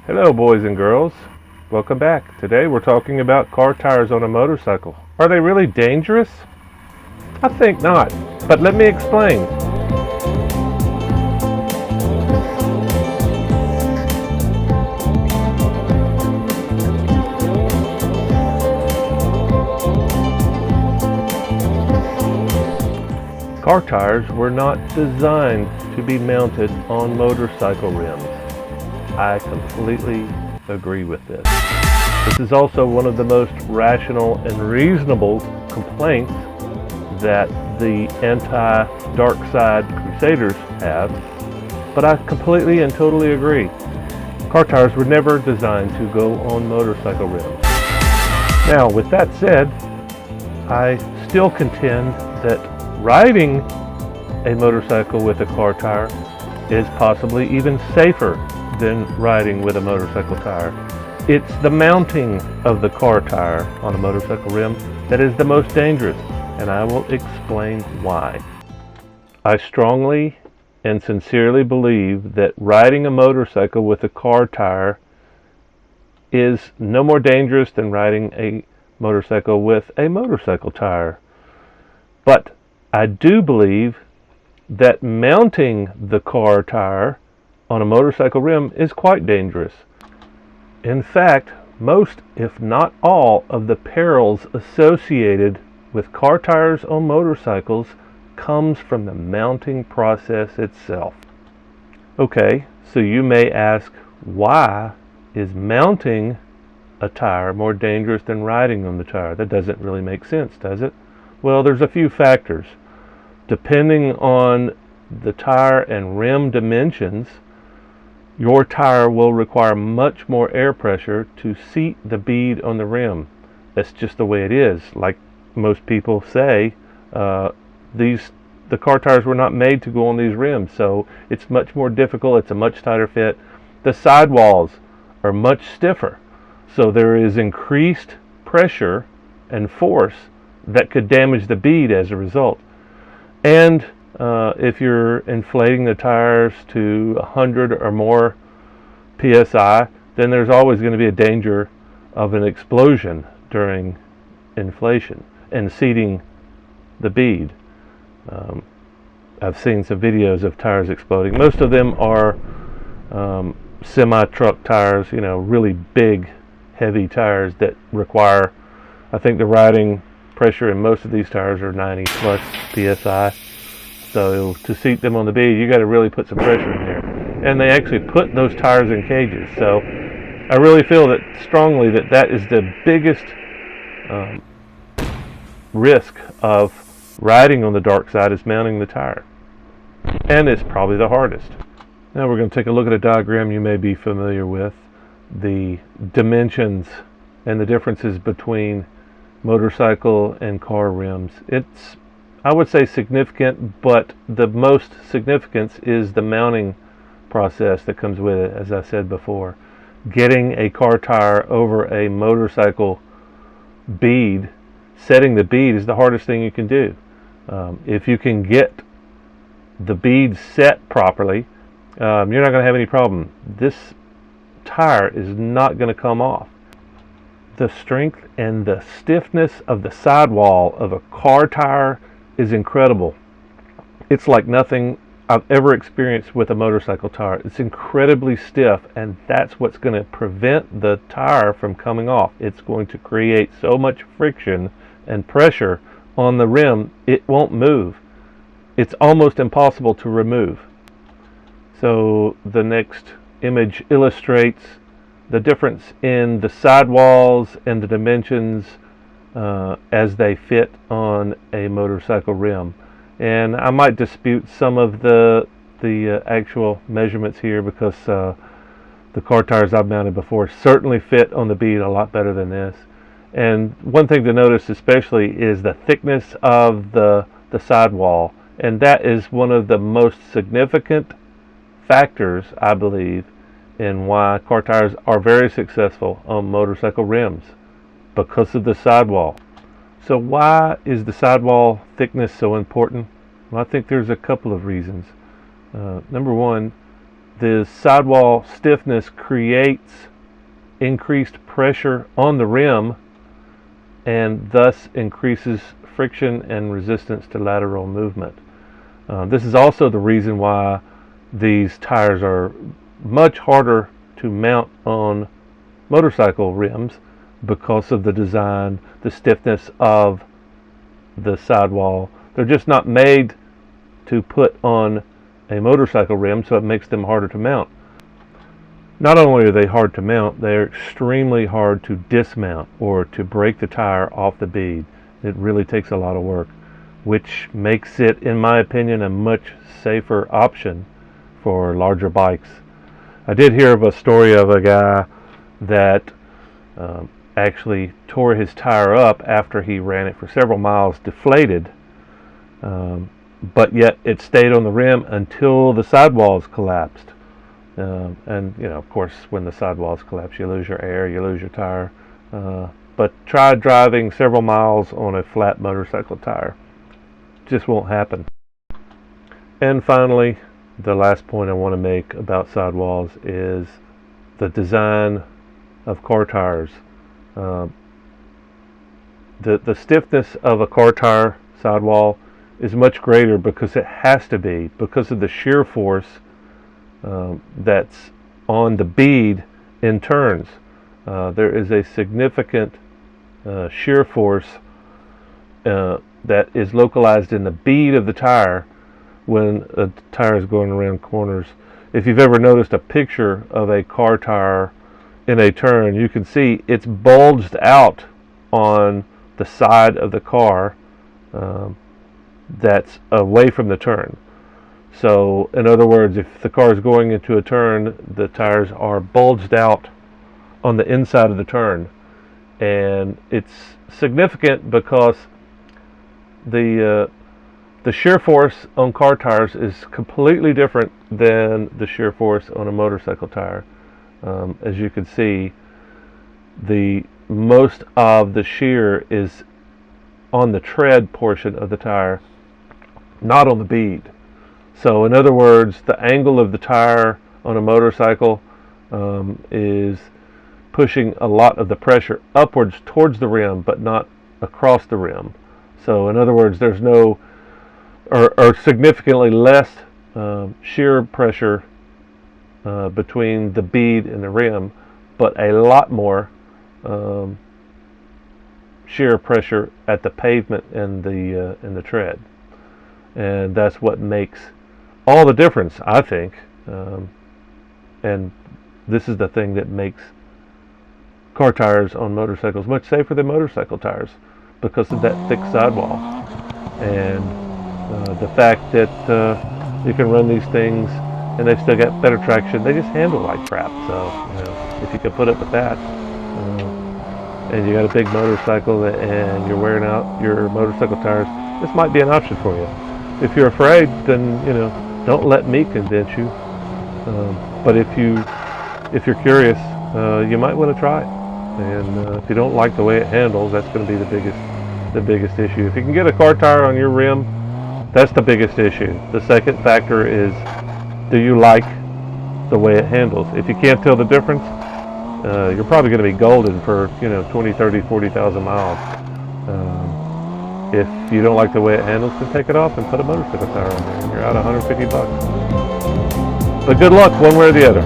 Hello boys and girls, welcome back. Today we're talking about car tires on a motorcycle. Are they really dangerous? I think not, but let me explain. Car tires were not designed to be mounted on motorcycle rims. I completely agree with this. This is also one of the most rational and reasonable complaints that the anti-Darkside crusaders have, but I completely and totally agree. Car tires were never designed to go on motorcycle rims. Now, with that said, I still contend that riding a motorcycle with a car tire is possibly even safer than riding with a motorcycle tire. It's the mounting of the car tire on a motorcycle rim that is the most dangerous, and I will explain why. I strongly and sincerely believe that riding a motorcycle with a car tire is no more dangerous than riding a motorcycle with a motorcycle tire. But I do believe that mounting the car tire on a motorcycle rim is quite dangerous. In fact, most, if not all, of the perils associated with car tires on motorcycles comes from the mounting process itself. Okay, so you may ask, why is mounting a tire more dangerous than riding on the tire? That doesn't really make sense, does it? Well, there's a few factors. Depending on the tire and rim dimensions, your tire will require much more air pressure to seat the bead on the rim. That's just the way it is. Like most people say, the car tires were not made to go on these rims, so it's much more difficult. It's a much tighter fit. The sidewalls are much stiffer, so there is increased pressure and force that could damage the bead as a result. And if you're inflating the tires to 100 or more psi, then there's always going to be a danger of an explosion during inflation and seating the bead. I've seen some videos of tires exploding. Most of them are semi-truck tires, really big, heavy tires that require, I think the riding pressure in most of these tires are 90 plus psi. So to seat them on the bead, you got to really put some pressure in there. And they actually put those tires in cages. So I really feel that strongly that is the biggest risk of riding on the dark side, is mounting the tire. And it's probably the hardest. Now we're going to take a look at a diagram you may be familiar with. The dimensions and the differences between motorcycle and car rims. It's, I would say, significant, but the most significance is the mounting process that comes with it, as I said before. Getting a car tire over a motorcycle bead, setting the bead, is the hardest thing you can do. If you can get the bead set properly, you're not going to have any problem. This tire is not going to come off. The strength and the stiffness of the sidewall of a car tire is incredible. It's like nothing I've ever experienced with a motorcycle tire. It's incredibly stiff, and that's what's going to prevent the tire from coming off. It's going to create so much friction and pressure on the rim, it won't move. It's almost impossible to remove. So the next image illustrates the difference in the sidewalls and the dimensions as they fit on a motorcycle rim. And I might dispute some of the actual measurements here, because the car tires I've mounted before certainly fit on the bead a lot better than this. And one thing to notice especially is the thickness of the sidewall, and that is one of the most significant factors, I believe, in why car tires are very successful on motorcycle rims, because of the sidewall. So why is the sidewall thickness so important? Well, I think there's a couple of reasons. Number one, the sidewall stiffness creates increased pressure on the rim and thus increases friction and resistance to lateral movement. This is also the reason why these tires are much harder to mount on motorcycle rims, because of the design, the stiffness of the sidewall. They're just not made to put on a motorcycle rim, so it makes them harder to mount. Not only are they hard to mount, they're extremely hard to dismount or to break the tire off the bead. It really takes a lot of work, which makes it, in my opinion, a much safer option for larger bikes. I did hear of a story of a guy that actually tore his tire up after he ran it for several miles deflated, but yet it stayed on the rim until the sidewalls collapsed. And you know, of course, when the sidewalls collapse, you lose your air, you lose your tire. But try driving several miles on a flat motorcycle tire. Just won't happen. And finally, the last point I want to make about sidewalls is the design of car tires. The stiffness of a car tire sidewall is much greater because it has to be, because of the shear force that's on the bead in turns. There is a significant shear force that is localized in the bead of the tire when a tire is going around corners. If you've ever noticed a picture of a car tire in a turn, you can see it's bulged out on the side of the car that's away from the turn. So in other words, if the car is going into a turn, the tires are bulged out on the inside of the turn, and it's significant because the shear force on car tires is completely different than the shear force on a motorcycle tire. As you can see, the most of the shear is on the tread portion of the tire, not on the bead. So in other words, the angle of the tire on a motorcycle is pushing a lot of the pressure upwards towards the rim, but not across the rim. So in other words, there's no, or significantly less shear pressure between the bead and the rim, but a lot more shear pressure at the pavement and the tread. And that's what makes all the difference, I think. And this is the thing that makes car tires on motorcycles much safer than motorcycle tires, because of that thick sidewall and the fact that you can run these things and they've still got better traction. They just handle like crap. So you know, if you can put up with that, and you got a big motorcycle and you're wearing out your motorcycle tires, this might be an option for you. If you're afraid, then you know, don't let me convince you. But if you're curious, you might want to try it. And if you don't like the way it handles, that's going to be the biggest issue. If you can get a car tire on your rim, that's the biggest issue. The second factor is, do you like the way it handles? If you can't tell the difference, you're probably going to be golden for 20, 30, 40,000 miles. If you don't like the way it handles, then take it off and put a motorcycle tire on there, and you're out $150. But good luck one way or the other.